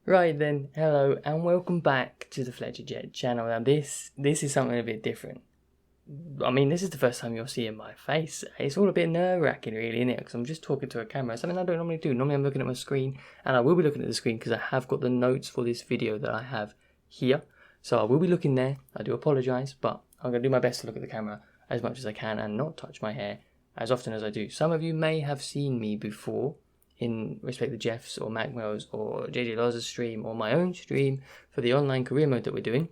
Right then, hello and welcome back to the Fletcher Jet channel. Now this is something a bit different. I mean, this is the first time you're seeing my face. It's all a bit nerve-wracking really, isn't it? Because I'm just talking to a camera, something I don't normally do. Normally I'm looking at my screen, and I will be looking at the screen because I have got the notes for this video that I have here. So I will be looking there. I do apologise, but I'm going to do my best to look at the camera as much as I can and not touch my hair as often as I do. Some of you may have seen me before in respect to Jeff's or Macwell's or JJ Loz's stream or my own stream for the online career mode that we're doing.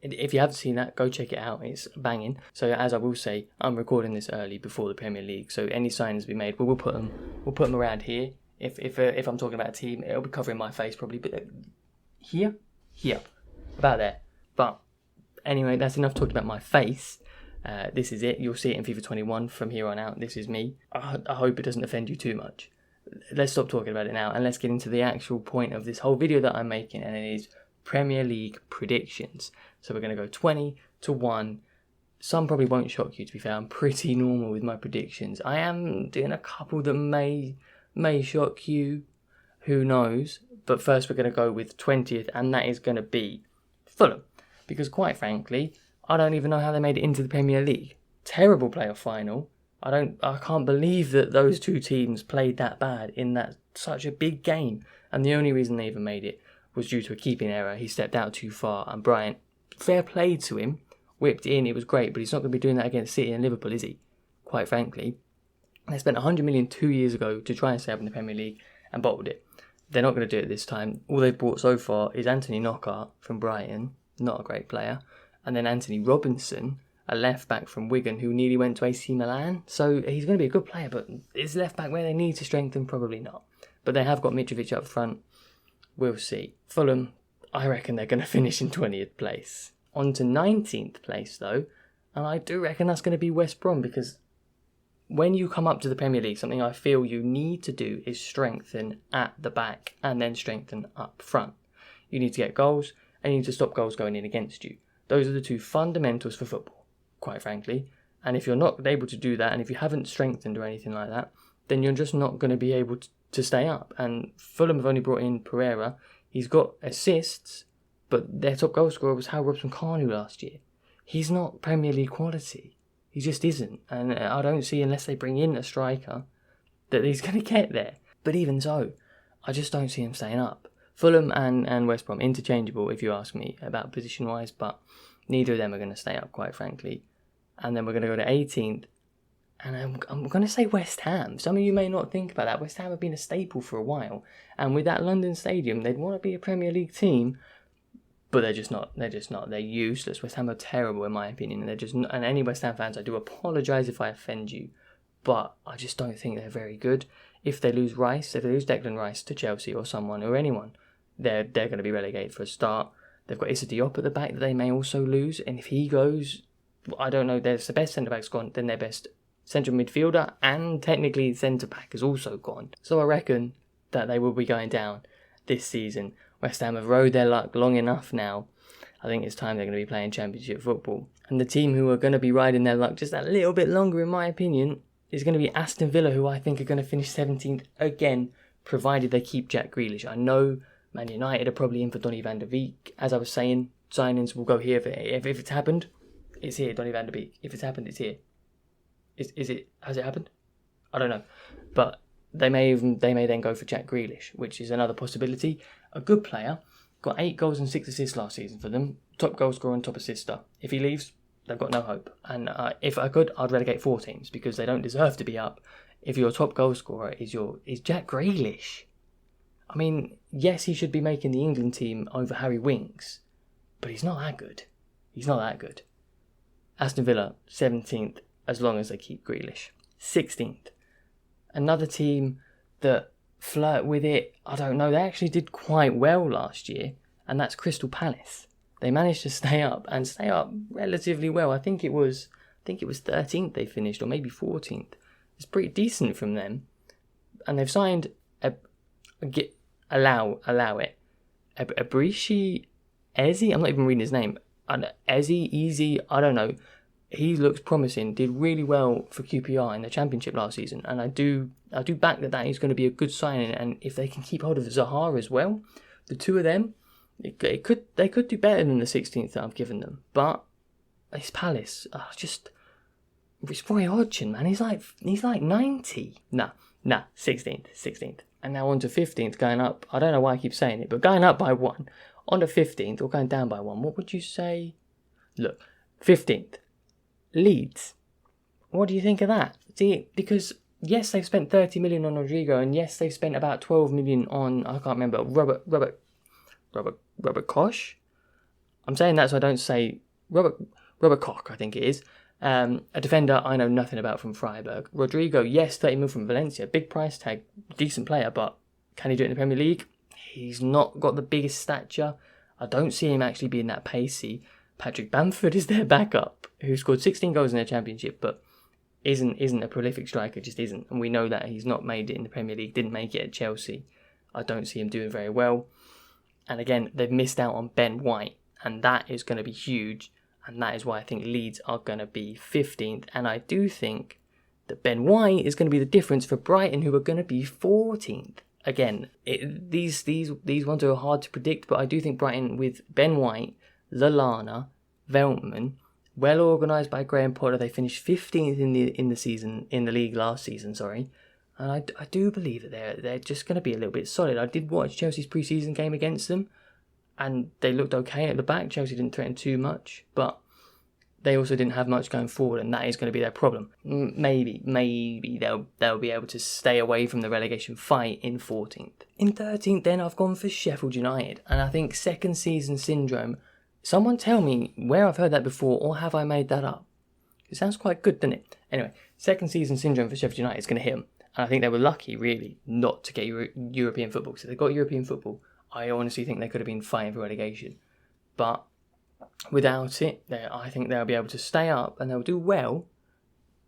If you haven't seen that, go check it out. It's banging. So as I will say, I'm recording this early before the Premier League. So any signings we made, we'll put them around here. If I'm talking about a team, it'll be covering my face probably, but here, about there. But anyway, that's enough talking about my face. This is it. You'll see it in FIFA 21 from here on out. This is me. I hope it doesn't offend you too much. Let's stop talking about it now and let's get into the actual point of this whole video that I'm making, and it is Premier League predictions. So we're going to go 20-1. Some probably won't shock you, to be fair. I'm pretty normal with my predictions. I am doing a couple that may shock you. Who knows? But first we're going to go with 20th, and that is going to be Fulham. Because quite frankly, I don't even know how they made it into the Premier League. Terrible playoff final. I can't believe that those two teams played that bad in that such a big game. And the only reason they even made it was due to a keeping error. He stepped out too far, and Bryant, fair play to him, whipped in. It was great, but he's not going to be doing that against City and Liverpool, is he? Quite frankly. They spent 100 million 2 years ago to try and stay up in the Premier League and bottled it. They're not going to do it this time. All they've bought so far is Anthony Knockaert from Brighton, not a great player, and then Anthony Robinson, a left back from Wigan who nearly went to AC Milan. So he's going to be a good player, but is left back where they need to strengthen? Probably not. But they have got Mitrovic up front. We'll see. Fulham, I reckon they're going to finish in 20th place. On to 19th place though, and I do reckon that's going to be West Brom, because when you come up to the Premier League, something I feel you need to do is strengthen at the back and then strengthen up front. You need to get goals and you need to stop goals going in against you. Those are the two fundamentals for football, quite frankly. And if you're not able to do that, and if you haven't strengthened or anything like that, then you're just not going to be able to stay up. And Fulham have only brought in Pereira. He's got assists, but their top goal scorer was Hal Robson-Kanu last year. He's not Premier League quality. He just isn't. And I don't see, unless they bring in a striker, that he's going to get there. But even so, I just don't see him staying up. Fulham and West Brom, interchangeable if you ask me about position-wise, but neither of them are going to stay up, quite frankly. And then we're going to go to 18th. And I'm going to say West Ham. Some of you may not think about that. West Ham have been a staple for a while. And with that London stadium, they'd want to be a Premier League team. But they're just not. They're just not. They're useless. West Ham are terrible, in my opinion. And they're just not, and any West Ham fans, I do apologise if I offend you. But I just don't think they're very good. If they lose Declan Rice to Chelsea or someone or anyone, they're going to be relegated for a start. They've got Issa Diop at the back that they may also lose. And if he goes, I don't know, there's the best centre-back's gone, then their best central midfielder and technically centre-back is also gone. So I reckon that they will be going down this season. West Ham have rode their luck long enough now. I think it's time they're going to be playing Championship football. And the team who are going to be riding their luck just a little bit longer, in my opinion, is going to be Aston Villa, who I think are going to finish 17th again, provided they keep Jack Grealish. I know Man United are probably in for Donny van der Beek. As I was saying, signings will go here. If it's happened, it's here, Donny van der Beek. If it's happened, it's here. Has it happened? I don't know. But they may then go for Jack Grealish, which is another possibility. A good player, got 8 goals and 6 assists last season for them. Top goal scorer and top assister. If he leaves, they've got no hope. And if I could, I'd relegate 4 teams because they don't deserve to be up. If your top goal scorer is Jack Grealish. I mean, yes, he should be making the England team over Harry Winks, but he's not that good. He's not that good. Aston Villa, 17th, as long as they keep Grealish. 16th. Another team that flirt with it, I don't know, they actually did quite well last year, and that's Crystal Palace. They managed to stay up relatively well. I think it was 13th they finished, or maybe 14th. It's pretty decent from them. And they've signed Abrishi Eze, I'm not even reading his name. Easy, I don't know. He looks promising, did really well for QPR in the Championship last season, and I do back that is going to be a good signing, and if they can keep hold of Zaha as well, The two of them, they could do better than the 16th that I've given them. But it's Palace. It's Roy Hodgson, man. He's like 90. Nah, 16th. And now on to 15th, going up. I don't know why I keep saying it, but going up by 1. On to 15th, or going down by 1. What would you say? Look, 15th. Leeds. What do you think of that? See, because yes, they've spent 30 million on Rodrigo, and yes, they've spent about 12 million on, I can't remember, Robert Koch? I'm saying that so I don't say Robert Koch, I think it is. A defender I know nothing about from Freiburg. Rodrigo, yes, 30 mil from Valencia. Big price tag, decent player, but can he do it in the Premier League? He's not got the biggest stature. I don't see him actually being that pacey. Patrick Bamford is their backup, who scored 16 goals in their championship, but isn't a prolific striker, just isn't. And we know that he's not made it in the Premier League, didn't make it at Chelsea. I don't see him doing very well. And again, they've missed out on Ben White, and that is going to be huge. And that is why I think Leeds are going to be 15th. And I do think that Ben White is going to be the difference for Brighton, who are going to be 14th. Again, these ones are hard to predict, but I do think Brighton, with Ben White, Lallana, Veltman, well organised by Graham Potter, they finished 15th in the league last season. And I do believe that they're just going to be a little bit solid. I did watch Chelsea's pre-season game against them, and they looked okay at the back. Chelsea didn't threaten too much, but they also didn't have much going forward, and that is going to be their problem. Maybe they'll be able to stay away from the relegation fight in 14th. In 13th, then I've gone for Sheffield United, and I think second season syndrome. Someone tell me where I've heard that before, or have I made that up? It sounds quite good, doesn't it? Anyway, second season syndrome for Sheffield United is going to hit them, and I think they were lucky, really, not to get European football. So if they got European football, I honestly think they could have been fighting for relegation. But without it, I think they'll be able to stay up and they'll do well,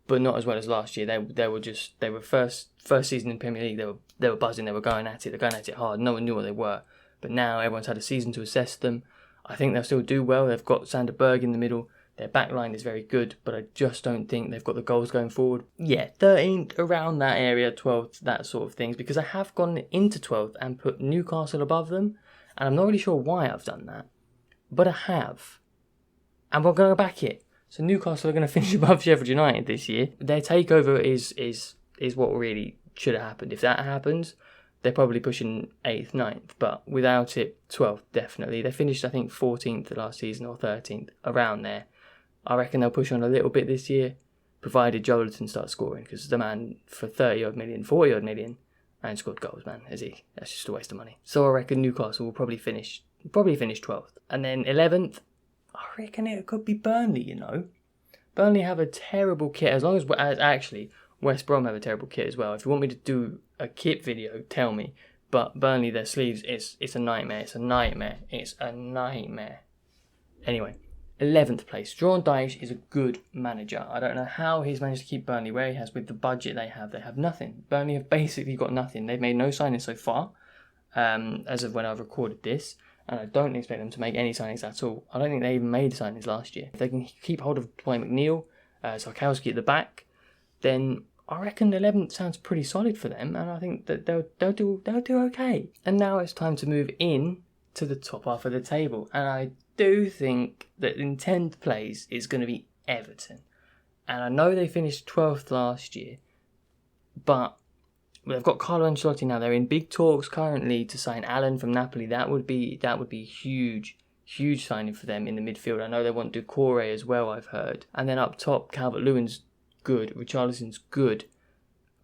but not as well as last year. They were first season in the Premier League. They were buzzing. They were going at it. They're going at it hard. No one knew what they were. But now everyone's had a season to assess them. I think they'll still do well. They've got Sander Berg in the middle. Their back line is very good, but I just don't think they've got the goals going forward. Yeah, 13th, around that area, 12th, that sort of things, because I have gone into 12th and put Newcastle above them, and I'm not really sure why I've done that, but I have. And we're going to back it. So Newcastle are going to finish above Sheffield United this year. Their takeover is what really should have happened. If that happens, they're probably pushing 8th, 9th, but without it, 12th, definitely. They finished, I think, 14th the last season, or 13th, around there. I reckon they'll push on a little bit this year, provided Jolinton starts scoring, because the man for 40 odd million, and scored goals, man, is he? That's just a waste of money. So I reckon Newcastle will probably finish 12th. And then 11th, I reckon it could be Burnley, you know. Burnley have a terrible kit, as actually, West Brom have a terrible kit as well. If you want me to do a kit video, tell me. But Burnley, their sleeves, it's a nightmare. It's a nightmare. Anyway, 11th place. Sean Dyche is a good manager. I don't know how he's managed to keep Burnley where he has with the budget they have. They have nothing. Burnley have basically got nothing. They've made no signings so far, as of when I've recorded this. And I don't expect them to make any signings at all. I don't think they even made signings last year. If they can keep hold of Dwight McNeil, Sarkowski at the back, then I reckon 11th sounds pretty solid for them, and I think that they'll do okay. And now it's time to move in to the top half of the table, and I do think that in 10th place is going to be Everton. And I know they finished 12th last year, but they've got Carlo Ancelotti now. They're in big talks currently to sign Allen from Napoli. That would be huge signing for them in the midfield. I know they want Doucouré as well, I've heard. And then up top, Calvert-Lewin's good, Richarlison's good,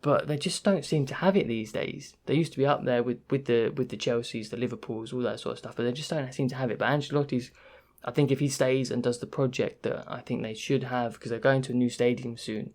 but they just don't seem to have it these days. They used to be up there with the Chelseas, the Liverpools, all that sort of stuff, but they just don't seem to have it. But Ancelotti's, I think if he stays and does the project that I think they should have, because they're going to a new stadium soon,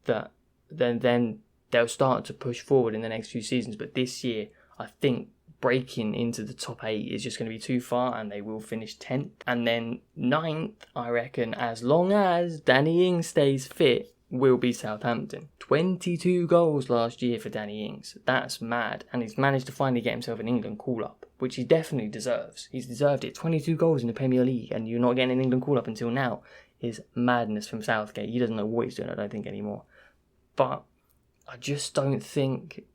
that then they'll start to push forward in the next few seasons. But this year, I think breaking into the top 8 is just going to be too far, and they will finish 10th. And then 9th, I reckon, as long as Danny Ings stays fit, will be Southampton. 22 goals last year for Danny Ings. That's mad. And he's managed to finally get himself an England call-up, which he definitely deserves. He's deserved it. 22 goals in the Premier League, and you're not getting an England call-up until now is madness from Southgate. He doesn't know what he's doing, I don't think, anymore. But I just don't think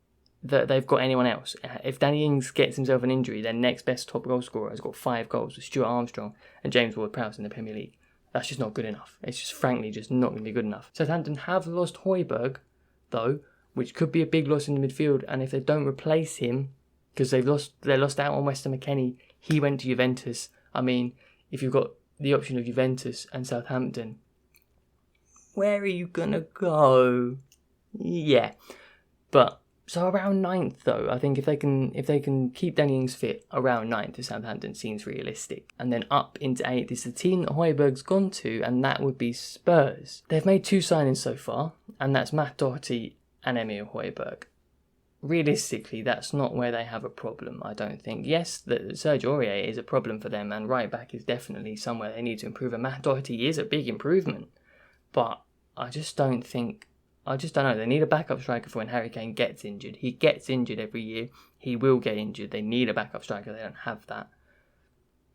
that they've got anyone else. If Danny Ings gets himself an injury, their next best top goal scorer has got 5 goals with Stuart Armstrong and James Ward-Prowse in the Premier League. That's just not good enough. It's just frankly just not going to be good enough. Southampton have lost Højbjerg, though, which could be a big loss in the midfield. And if they don't replace him, because they lost out on Weston McKennie, he went to Juventus. I mean, if you've got the option of Juventus and Southampton, where are you gonna go? Yeah, but so around 9th though. I think if they can keep Danny Ings fit, around 9th to Southampton seems realistic. And then up into 8th is the team that Højbjerg's gone to, and that would be Spurs. They've made 2 signings so far, and that's Matt Doherty and Emil Højbjerg. Realistically, that's not where they have a problem, I don't think. Yes, Serge Aurier is a problem for them, and right back is definitely somewhere they need to improve, and Matt Doherty is a big improvement. But I don't know. They need a backup striker for when Harry Kane gets injured. He gets injured every year. He will get injured. They need a backup striker. They don't have that.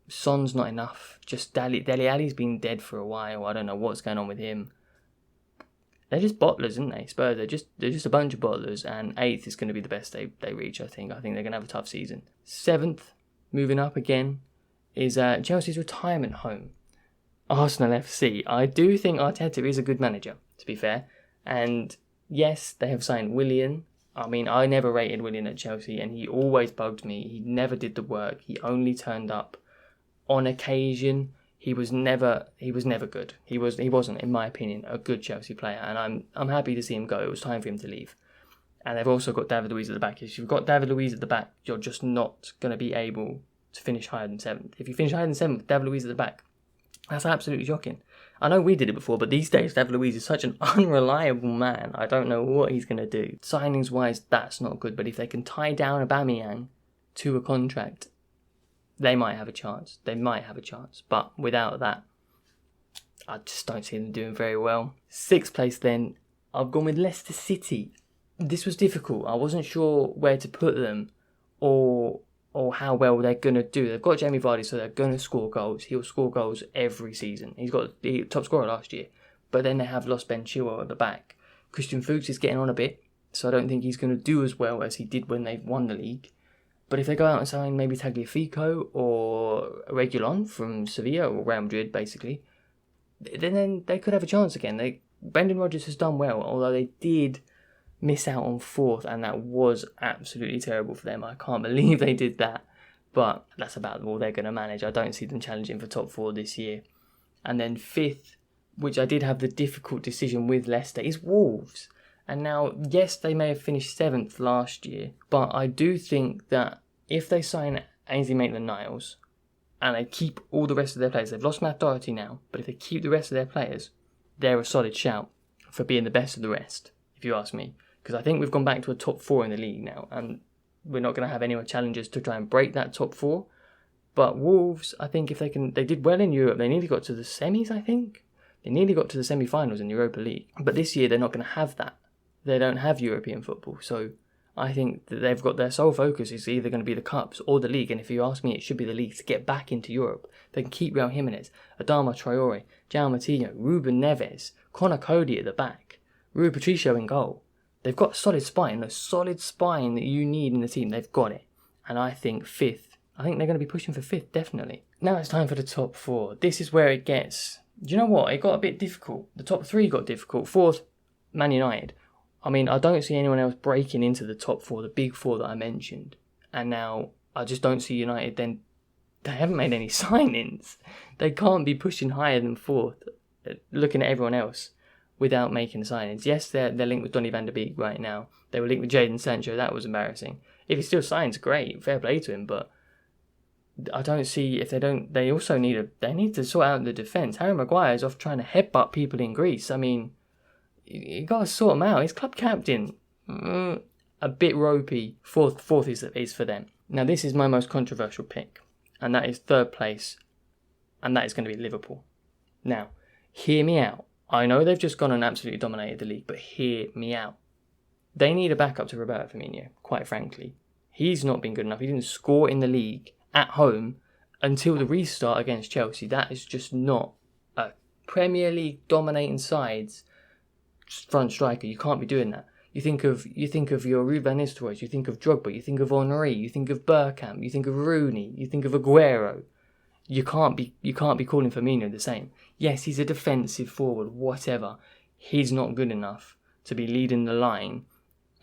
Son's not enough. Just Dele Alli's been dead for a while. I don't know what's going on with him. They're just bottlers, aren't they? Spurs, they're just a bunch of bottlers, and 8th is going to be the best they reach, I think. I think they're going to have a tough season. 7th, moving up again, is Chelsea's retirement home, Arsenal FC. I do think Arteta is a good manager, to be fair. And yes, they have signed Willian. I mean, I never rated Willian at Chelsea, and he always bugged me. He never did the work. He only turned up on occasion. He was never good. He wasn't, in my opinion, a good Chelsea player, and I'm happy to see him go. It was time for him to leave. And they've also got David Luiz at the back. If you've got David Luiz at the back, you're just not going to be able to finish higher than 7th. If you finish higher than 7th with David Luiz at the back, that's absolutely shocking. I know we did it before, but these days David Luiz is such an unreliable man. I don't know what he's going to do. Signings-wise, that's not good, but if they can tie down Aubameyang to a contract, they might have a chance. But without that, I just don't see them doing very well. 6th place then, I've gone with Leicester City. This was difficult. I wasn't sure where to put them or how well they're going to do. They've got Jamie Vardy, so they're going to score goals. He'll score goals every season. He's got the top scorer last year. But then they have lost Ben Chilwell at the back. Christian Fuchs is getting on a bit, so I don't think he's going to do as well as he did when they won the league. But if they go out and sign maybe Tagliafico or Reguilon from Sevilla or Real Madrid, basically, then they could have a chance again. Brendan Rodgers has done well, although they did miss out on 4th, and that was absolutely terrible for them. I can't believe they did that. But that's about all they're going to manage. I don't see them challenging for top 4 this year. And then 5th, which I did have the difficult decision with Leicester, is Wolves. And now, yes, they may have finished 7th last year, but I do think that if they sign Ainsley Maitland-Niles and they keep all the rest of their players, they've lost Matt Doherty now, but if they keep the rest of their players, they're a solid shout for being the best of the rest, if you ask me. Because I think we've gone back to a top 4 in the league now, and we're not going to have any more challenges to try and break that top 4. But Wolves, I think if they did well in Europe. They nearly got to the semis, I think. They nearly got to the semi-finals in the Europa League. But this year, they're not going to have that. They don't have European football. So I think that they've got their sole focus is either going to be the Cups or the League. And if you ask me, it should be the League to get back into Europe. They can keep Raul Jimenez, Adama Traore, João Matinho, Ruben Neves, Conor Cody at the back, Rui Patricio in goal. They've got a solid spine that you need in the team. They've got it. And I think 5th. I think they're going to be pushing for 5th, definitely. Now it's time for the top 4. This is where it gets... Do you know what? It got a bit difficult. The top 3 got difficult. 4th, Man United. I mean, I don't see anyone else breaking into the top 4, the big 4 that I mentioned. And now I just don't see United then. They haven't made any signings. They can't be pushing higher than 4th, looking at everyone else, without making signings. Yes, they're linked with Donny van der Beek right now. They were linked with Jadon Sancho. That was embarrassing. If he still signs, great. Fair play to him, but I don't see if they don't. They also need to sort out the defence. Harry Maguire's off trying to headbutt people in Greece. I mean, you got to sort him out. He's club captain. A bit ropey. Fourth is for them. Now this is my most controversial pick, and that is 3rd place, and that is going to be Liverpool. Now, hear me out. I know they've just gone and absolutely dominated the league, but hear me out. They need a backup to Roberto Firmino, quite frankly. He's not been good enough. He didn't score in the league at home until the restart against Chelsea. That is just not a Premier League dominating side's front striker. You can't be doing that. You think of your Ruud van Nistelrooy, you think of Drogba, you think of Henry, you think of Bergkamp, you think of Rooney, you think of Aguero. You can't be calling Firmino the same. Yes, he's a defensive forward, whatever. He's not good enough to be leading the line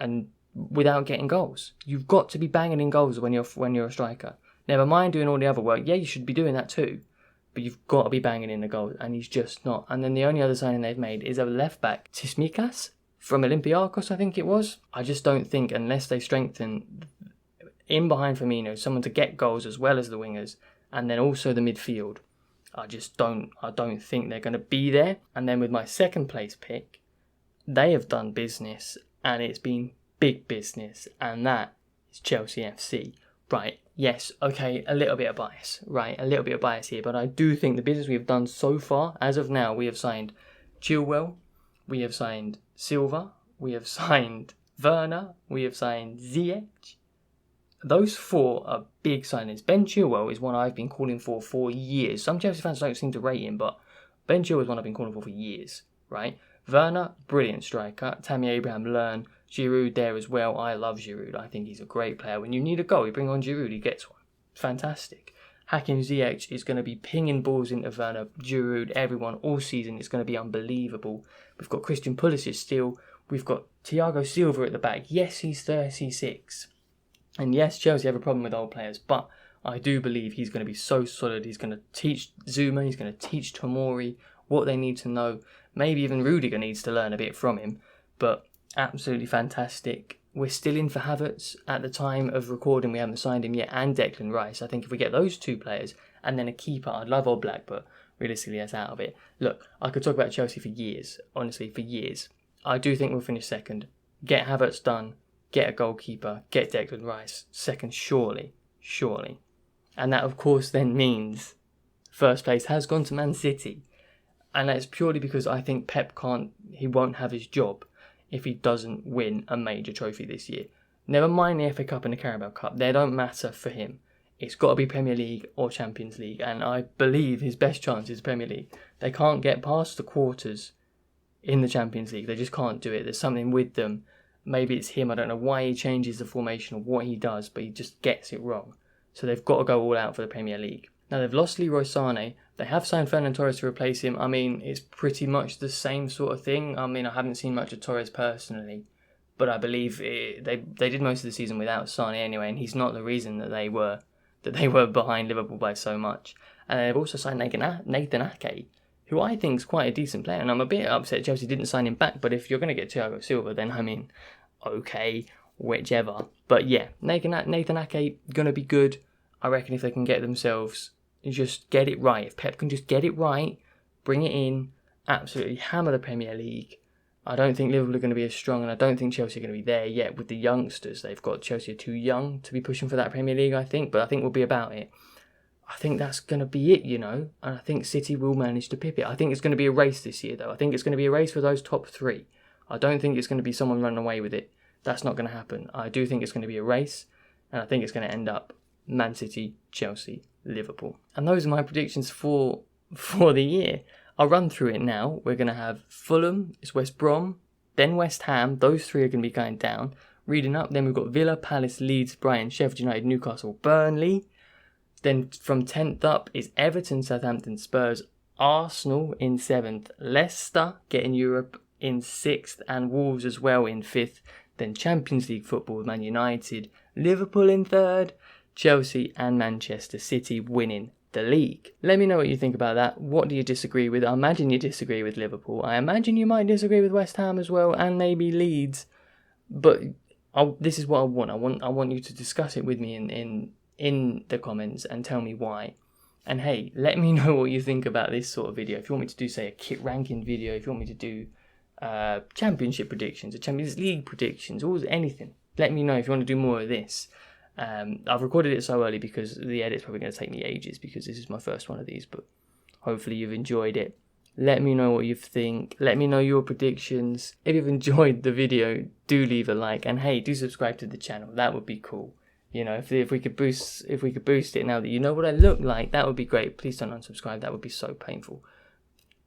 and without getting goals. You've got to be banging in goals when you're a striker. Never mind doing all the other work. Yeah, you should be doing that too. But you've got to be banging in the goals, and he's just not. And then the only other signing they've made is a left back, Tsimikas, from Olympiacos, I think it was. I just don't think, unless they strengthen in behind Firmino, someone to get goals as well as the wingers, and then also the midfield, I don't think they're going to be there. And then with my second place pick, they have done business, and it's been big business, and that is Chelsea FC. Right, yes, okay, a little bit of bias, right, a little bit of bias here, but I do think the business we have done so far, as of now, we have signed Chilwell, we have signed Silva, we have signed Werner, we have signed Ziyech. Those four are big signings. Ben Chilwell is one I've been calling for years. Some Chelsea fans don't seem to rate him, but Ben Chilwell is one I've been calling for years, right? Werner, brilliant striker. Tammy Abraham, learn. Giroud there as well. I love Giroud. I think he's a great player. When you need a goal, you bring on Giroud, he gets one. Fantastic. Hakim Ziyech is going to be pinging balls into Werner, Giroud, everyone all season. It's going to be unbelievable. We've got Christian Pulisic still. We've got Thiago Silva at the back. Yes, he's 36. And yes, Chelsea have a problem with old players, but I do believe he's going to be so solid. He's going to teach Zuma, he's going to teach Tomori what they need to know. Maybe even Rudiger needs to learn a bit from him, but absolutely fantastic. We're still in for Havertz. At the time of recording, we haven't signed him yet, and Declan Rice. I think if we get those two players and then a keeper, I'd love Oblak, but realistically that's out of it. Look, I could talk about Chelsea for years, honestly, for years. I do think we'll finish second. Get Havertz done, get a goalkeeper, get Declan Rice second, surely. And that, of course, then means first place has gone to Man City. And that's purely because I think Pep he won't have his job if he doesn't win a major trophy this year. Never mind the FA Cup and the Carabao Cup, they don't matter for him. It's got to be Premier League or Champions League, and I believe his best chance is Premier League. They can't get past the quarters in the Champions League, they just can't do it. There's something with them. Maybe it's him, I don't know why he changes the formation or what he does, but he just gets it wrong. So they've got to go all out for the Premier League. Now they've lost Leroy Sané, they have signed Fernan Torres to replace him. I mean, it's pretty much the same sort of thing. I mean, I haven't seen much of Torres personally, but I believe they did most of the season without Sané anyway, and he's not the reason that they were behind Liverpool by so much. And they've also signed Nathan Ake, who I think is quite a decent player, and I'm a bit upset Chelsea didn't sign him back, but if you're going to get Thiago Silva, then I mean, okay, whichever. But yeah, Nathan Ake, going to be good. I reckon if they can get themselves, just get it right. If Pep can just get it right, bring it in, absolutely hammer the Premier League. I don't think Liverpool are going to be as strong, and I don't think Chelsea are going to be there yet with the youngsters. They've got Chelsea are too young to be pushing for that Premier League, I think, but I think we'll be about it. I think that's going to be it, and I think City will manage to pip it. I think it's going to be a race this year, though. I think it's going to be a race for those top three. I don't think it's going to be someone running away with it. That's not going to happen. I do think it's going to be a race, and I think it's going to end up Man City, Chelsea, Liverpool. And those are my predictions for the year. I'll run through it now. We're going to have Fulham, it's West Brom, then West Ham. Those three are going to be going down. Reading up, then we've got Villa, Palace, Leeds, Brighton, Sheffield United, Newcastle, Burnley. Then from 10th up is Everton, Southampton, Spurs, Arsenal in 7th, Leicester getting Europe in 6th, and Wolves as well in 5th. Then Champions League football with Man United, Liverpool in 3rd, Chelsea and Manchester City winning the league. Let me know what you think about that. What do you disagree with? I imagine you disagree with Liverpool. I imagine you might disagree with West Ham as well, and maybe Leeds. But this is what I want. I want you to discuss it with me in the comments and tell me why. And hey, let me know what you think about this sort of video. If you want me to do, say, a kit ranking video, if you want me to do championship predictions, or Champions League predictions, or anything, let me know if you want to do more of this. I've recorded it so early because the edit's probably going to take me ages because this is my first one of these, but hopefully you've enjoyed it. Let me know what you think. Let me know your predictions. If you've enjoyed the video, do leave a like, and hey, do subscribe to the channel. That would be cool. If we could boost it now that you know what I look like, that would be great. Please don't unsubscribe. That would be so painful.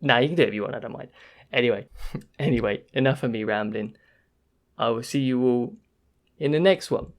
Nah, you can do it if you want. I don't mind. Anyway, enough of me rambling. I will see you all in the next one.